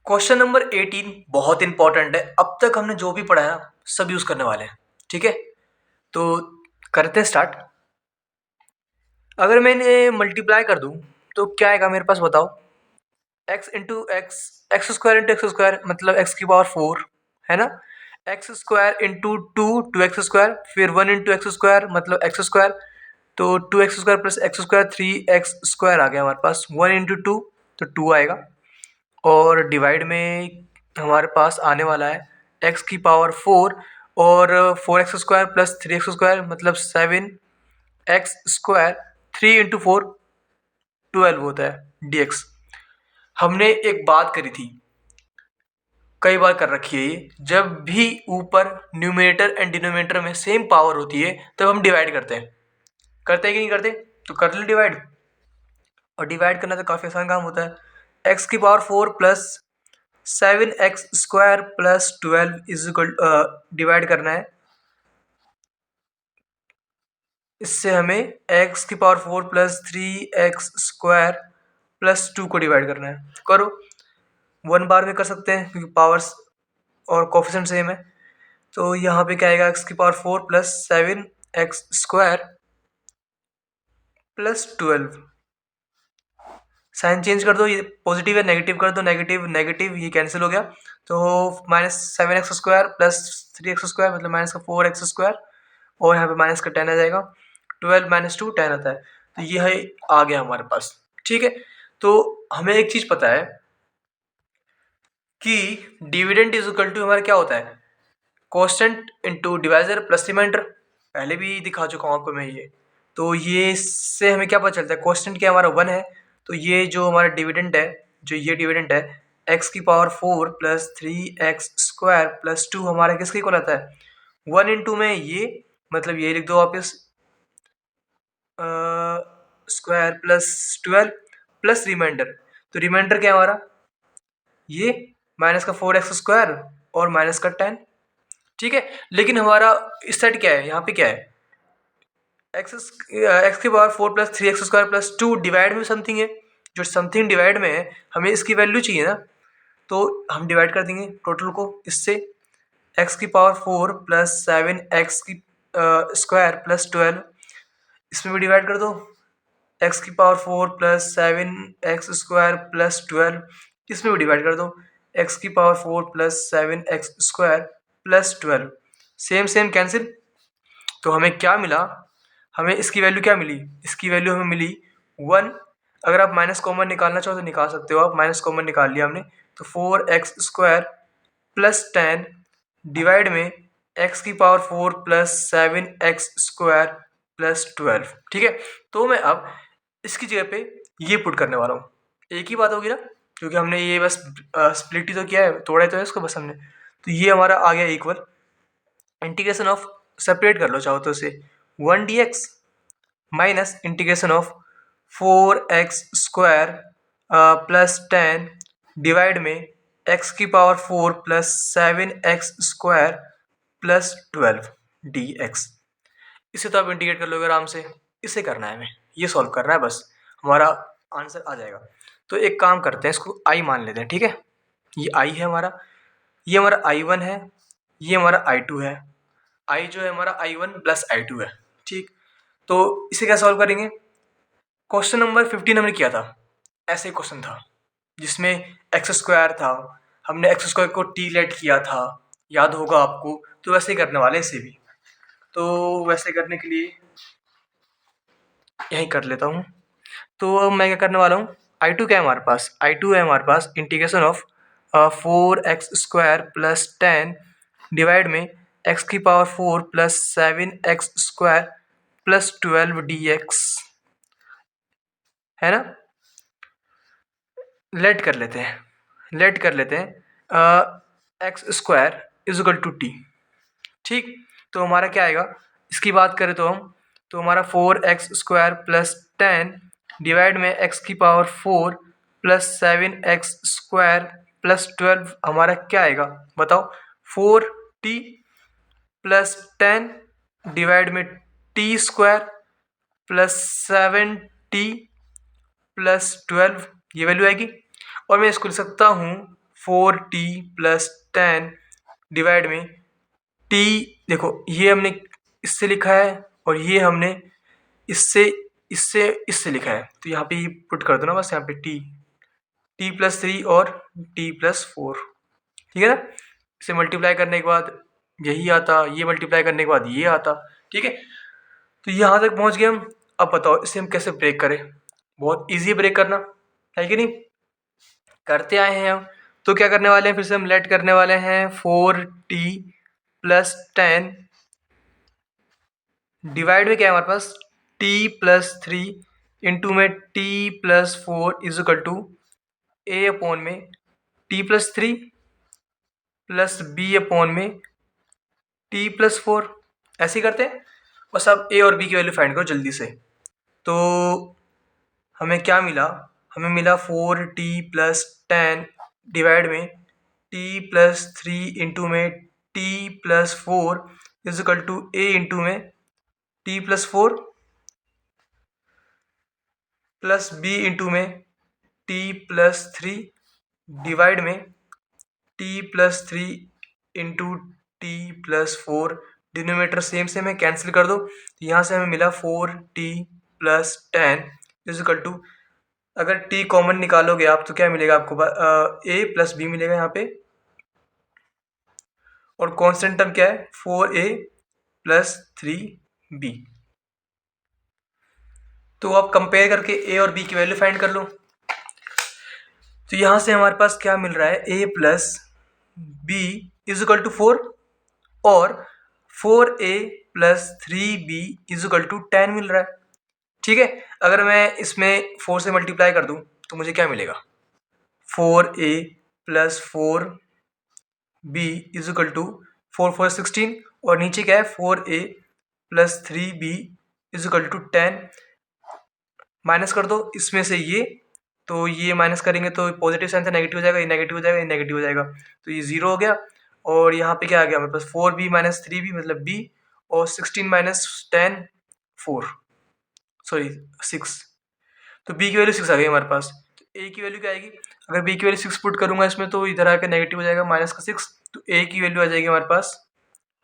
Question number 18 बहुत important है। अब तक हमने जो भी पढ़ा है ना सब यूज करने वाले हैं। ठीक है, तो करते हैं स्टार्ट। अगर मैं इन्हें मल्टीप्लाई कर दूं तो क्या आएगा मेरे पास, बताओ। X into x, x square into x square मतलब एक्स की पावर 4 है ना। X square into two x square, फिर 1 इंटू एक्स स्क्वायर मतलब एक्स स्क्वायर। तो 2x² plus x square 3x² आ गया हमारे पास। 1 इंटू टू तो 2 आएगा। और डिवाइड में हमारे पास आने वाला है एक्स की पावर 4 और 4x² प्लस 3x² मतलब 7x²। 3 इंटू 4 12 होता है dx। हमने एक बात करी थी, कई बार कर रखी है ये, जब भी ऊपर न्यूमरेटर एंड डिनोमिनेटर में सेम पावर होती है तब हम डिवाइड करते हैं। करते हैं कि नहीं करते? तो कर ले डिवाइड। और डिवाइड करना तो काफ़ी आसान काम होता है। एक्स की power 4 plus 7x² plus 12 is equal, divide करना है। इससे हमें एक्स की पावर 4 प्लस 3x² प्लस 2 को डिवाइड करना है। करो, 1 बार में कर सकते हैं क्योंकि पावर्स और कोफिशिएंट सेम है। तो यहाँ पे क्या आएगा, एक्स की power 4 plus 7x² plus 12। Sign change कर दो, ये पॉजिटिव है नेगेटिव कर दो, नेगेटिव नेगेटिव ये कैंसिल हो गया। तो -7x² प्लस 3x² मतलब -4x²। और यहाँ पे माइनस का 10 आ जाएगा। 12 - 2 10 आता है। तो ये है, आ गया हमारे पास। ठीक है, तो हमें एक चीज़ पता है कि डिविडेंड इज इक्वल टू हमारा क्या होता है, constant into divisor plus remainder. पहले भी दिखा चुका हूँ आपको मैं ये। तो ये इससे हमें क्या पता चलता है, कांस्टेंट क्या हमारा 1 है। तो ये जो हमारा डिविडेंड है, जो ये डिविडेंड है एक्स की पावर 4 प्लस 3x² प्लस 2 हमारा किसके इक्वल आता है, 1 इंटू में ये मतलब ये लिख दो वापस, स्क्वायर प्लस 12 प्लस रिमाइंडर। तो रिमाइंडर क्या है हमारा, ये माइनस का 4x² और माइनस का 10। ठीक है, लेकिन हमारा इस साइड क्या है, यहाँ पे क्या है, एक्स की power 4 plus 3x² plus 2 divide में समथिंग है। जो समथिंग डिवाइड में है हमें इसकी वैल्यू चाहिए ना, तो हम डिवाइड कर देंगे टोटल को इससे। एक्स की पावर 4 प्लस 7x की स्क्वायर प्लस 12, इसमें भी डिवाइड कर दो। एक्स की पावर 4 प्लस 7x² प्लस 12, इसमें भी डिवाइड कर दो। एक्स की power 4 plus 7x² plus 12, same same cancel. तो हमें क्या मिला, हमें इसकी वैल्यू क्या मिली, इसकी वैल्यू हमें मिली 1। अगर आप माइनस कॉमन निकालना चाहो तो निकाल सकते हो आप, माइनस कॉमन निकाल लिया हमने। तो 4x² प्लस 10 डिवाइड में एक्स की पावर 4 प्लस 7x² प्लस 12। ठीक है, तो मैं अब इसकी जगह पे ये पुट करने वाला हूँ। एक ही बात होगी ना, क्योंकि हमने ये बस स्प्लिट ही तो किया है, तोड़ा ही तो है इसको बस हमने। तो ये हमारा आ गया इक्वल, इंटीग्रेशन ऑफ, सेपरेट कर लो चाहो तो इसे, 1 dx minus integration of 4x² plus 10 divide में एक्स की power 4 plus 7x² plus 12 dx। इसे तो आप इंटीग्रेट कर लोगे आराम से। इसे करना है हमें, ये सॉल्व करना है बस, हमारा आंसर आ जाएगा। तो एक काम करते हैं, इसको आई मान लेते हैं। ठीक है, ये आई है हमारा, ये हमारा I1 है, ये हमारा I2 है। आई जो है हमारा I1 प्लस I2 है। ठीक, तो इसे क्या सॉल्व करेंगे, क्वेश्चन नंबर 15 हमने किया था, ऐसे ही क्वेश्चन था जिसमें x² था, हमने x² को t लेट किया था, याद होगा आपको। तो वैसे ही करने वाले हैं इसे भी। तो वैसे करने के लिए यही कर लेता हूँ। तो अब मैं क्या करने वाला हूँ, I2 क्या है हमारे पास, I2 है हमारे पास integration of 4x² plus 10 divide में x की power 4 plus 7x² plus 12 dx, है ना। लेट कर लेते हैं, लेट कर लेते हैं x² is equal to T. ठीक, तो हमारा क्या आएगा, इसकी बात करें तो हम, तो हमारा 4x² प्लस 10 डिवाइड में x की पावर 4 प्लस 7x² प्लस 12 हमारा क्या आएगा बताओ, 4t प्लस 10 डिवाइड में t² प्लस 7t प्लस 12, ये वैल्यू आएगी। और मैं इसको लिख सकता हूँ 4t प्लस 10 डिवाइड में t, देखो ये हमने इससे लिखा है और ये हमने इससे इससे इससे लिखा है, तो यहाँ पे ये पुट कर दो ना बस, यहाँ पे t प्लस 3 और t प्लस 4, ठीक है ना। इसे मल्टीप्लाई करने के बाद यही आता, ये मल्टीप्लाई करने के बाद ये आता, ठीक है। तो यहाँ तक पहुँच गए हम। अब बताओ इसे हम कैसे ब्रेक करें। बहुत इजी है ब्रेक करना, है कि नहीं, करते आए हैं हम। तो क्या करने वाले हैं, फिर से हम लेट करने वाले हैं 4t प्लस 10 डिवाइड में क्या है हमारे पास t प्लस 3 इंटू में t plus 4 is equal to a upon में t plus 3 plus b upon में t प्लस 4। ऐसे ही करते हैं। बस अब a और b की वैल्यू फाइंड करो जल्दी से। तो हमें क्या मिला, हमें मिला 4t प्लस 10 डिवाइड में t प्लस 3 इंटू में t plus 4 is equal to a into में t plus 4 plus b into में t प्लस 3 डिवाइड में t plus 3 into t plus 4, denominator same same है, कैंसिल कर दो। तो यहाँ से हमें मिला 4t plus 10 is equal to, अगर t कॉमन निकालोगे आप तो क्या मिलेगा आपको, a प्लस b मिलेगा यहाँ पे, और कांस्टेंट टर्म क्या है 4a प्लस 3b। तो आप कंपेयर करके a और b की वैल्यू फाइंड कर लो। तो यहाँ से हमारे पास क्या मिल रहा है, a plus b is equal to 4 और 4a plus 3b is equal to 10 मिल रहा है, ठीक है। अगर मैं इसमें 4 से मल्टीप्लाई कर दूं तो मुझे क्या मिलेगा, 4a plus 4b is equal to 4 4 16, और नीचे क्या है 4a plus 3b is equal to 10। Minus कर दो इसमें से ये, तो ये माइनस करेंगे तो पॉजिटिव साइन से नेगेटिव हो जाएगा, ये नेगेटिव हो जाएगा, ये नेगेटिव हो जाएगा, तो ये 0 हो गया। और यहाँ पे क्या आ गया हमारे पास 4b माइनस 3b मतलब b, और 16 माइनस 10 4, सॉरी 6, तो b की वैल्यू 6 आ गई हमारे पास। तो a की वैल्यू क्या आएगी, अगर b की वैल्यू 6 पुट करूंगा इसमें तो इधर आकर नेगेटिव हो जाएगा माइनस का 6, तो a की वैल्यू आ जाएगी हमारे पास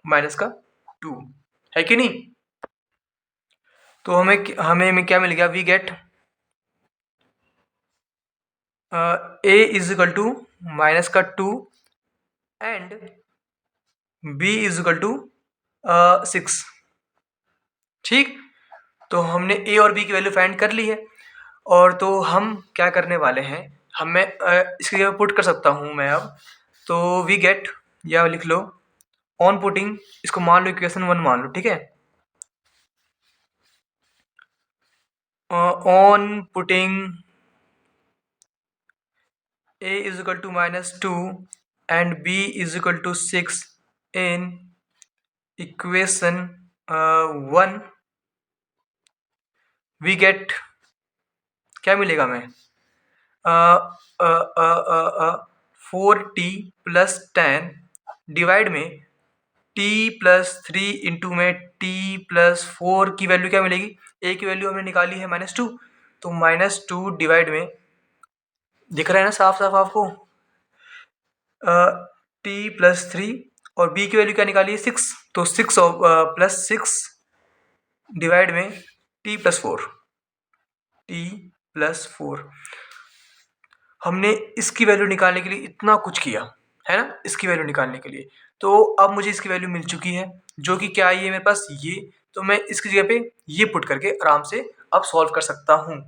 माइनस का 2, है कि नहीं। तो हमें क्या मिल गया, we get a is equal to minus का 2 and b is equal to 6, ठीक। तो हमने a और b की वैल्यू फाइंड कर ली है, और तो हम क्या करने वाले हैं, हमें इसकी जगह पुट कर सकता हूँ मैं अब। तो वी गेट, या लिख लो ऑन पुटिंग, इसको मान लो इक्वेशन 1 मान लो, ठीक है। On putting a is equal to minus 2 and b is equal to 6 in equation 1, we get, क्या मिलेगा हमें, 4t प्लस 10 डिवाइड में t प्लस 3 इंटू में t प्लस 4 की वैल्यू क्या मिलेगी, a की वैल्यू हमने निकाली है -2, तो -2 डिवाइड में, दिख रहा है ना साफ साफ आपको, t प्लस 3 और b की वैल्यू क्या निकाली है 6, तो 6 प्लस 6 डिवाइड में t प्लस 4। हमने इसकी वैल्यू निकालने के लिए इतना कुछ किया है ना, इसकी वैल्यू निकालने के लिए। तो अब मुझे इसकी वैल्यू मिल चुकी है, जो कि क्या है, ये मेरे पास ये, तो मैं इसकी जगह पे ये पुट करके आराम से अब सॉल्व कर सकता हूँ।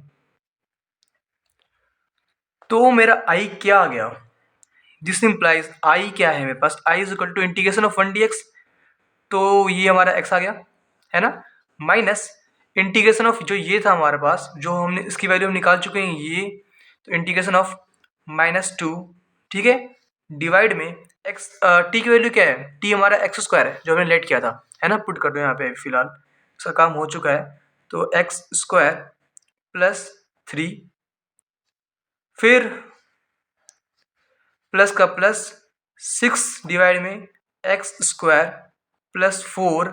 तो मेरा i क्या आ गया, दिस इम्प्लाइज i क्या है मेरे पास, i is equal to integration of 1 dx, तो ये हमारा x आ गया, है ना, माइनस इंटीग्रेशन ऑफ जो ये था हमारे पास, जो हमने इसकी वैल्यू हम निकाल चुके हैं ये, तो इंटीग्रेशन ऑफ -2, ठीक है, डिवाइड में x, t की वैल्यू क्या है, t हमारा x² है जो हमने लेट किया था, है ना, पुट कर दो यहाँ पे, फिलहाल इसका काम हो चुका है, तो x² प्लस 3, फिर प्लस का प्लस 6 डिवाइड में x² प्लस 4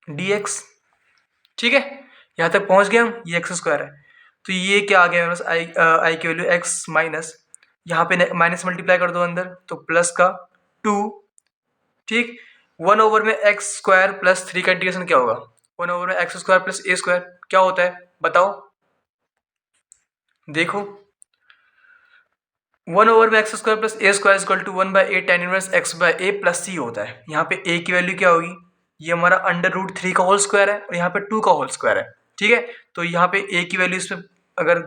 dx, ठीक है। यहाँ तक पहुँच गए हम, ये x² है, तो ये क्या आ गया मेरे पास, आई की वैल्यू x माइनस यहाँ पे माइनस मल्टीप्लाई कर दो अंदर, तो प्लस का 2, ठीक। 1 में एक्स स्क्वायर प्लस 3 का इंटीग्रेशन क्या होगा? 1 में x square plus a square क्या होता है बताओ? देखो 1 में x square plus a square equal to 1/a tan inverse x by a plus c होता है। यहाँ पे a की वैल्यू क्या होगी? ये हमारा √3 का होल स्क्वायर है और यहाँ पे 2 का होल स्क्वायर है, ठीक है। तो यहाँ पे a की वैल्यू इसमें अगर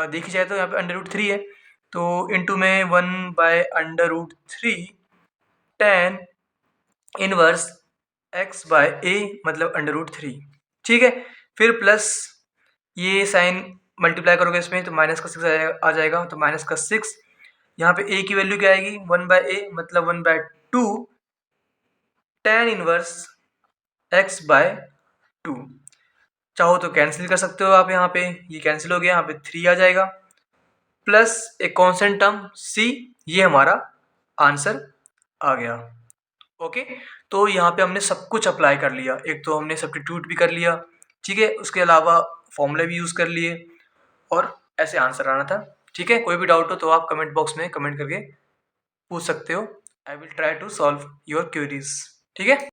देखी जाए तो यहाँ पे √3 है, तो इंटू में 1/√3 tan इनवर्स एक्स बाय ए मतलब √3, ठीक है। फिर प्लस ये साइन मल्टीप्लाई करोगे इसमें तो माइनस का 6 आ जाएगा, तो माइनस का 6। यहाँ पे a की वैल्यू क्या आएगी? 1/a मतलब 1/2 tan इनवर्स x बाय 2। चाहो तो कैंसिल कर सकते हो आप, यहाँ पे ये कैंसिल हो गया, यहाँ पे 3 आ जाएगा प्लस एक कॉन्स्टेंट टर्म c, ये हमारा आंसर आ गया। ओके, तो यहाँ पे हमने सब कुछ अप्लाई कर लिया। एक तो हमने सब्स्टिट्यूट भी कर लिया, ठीक है, उसके अलावा फॉर्मूले भी यूज़ कर लिए और ऐसे आंसर आना था, ठीक है। कोई भी डाउट हो तो आप कमेंट बॉक्स में कमेंट करके पूछ सकते हो। I will try to solve your queries, ठीक है।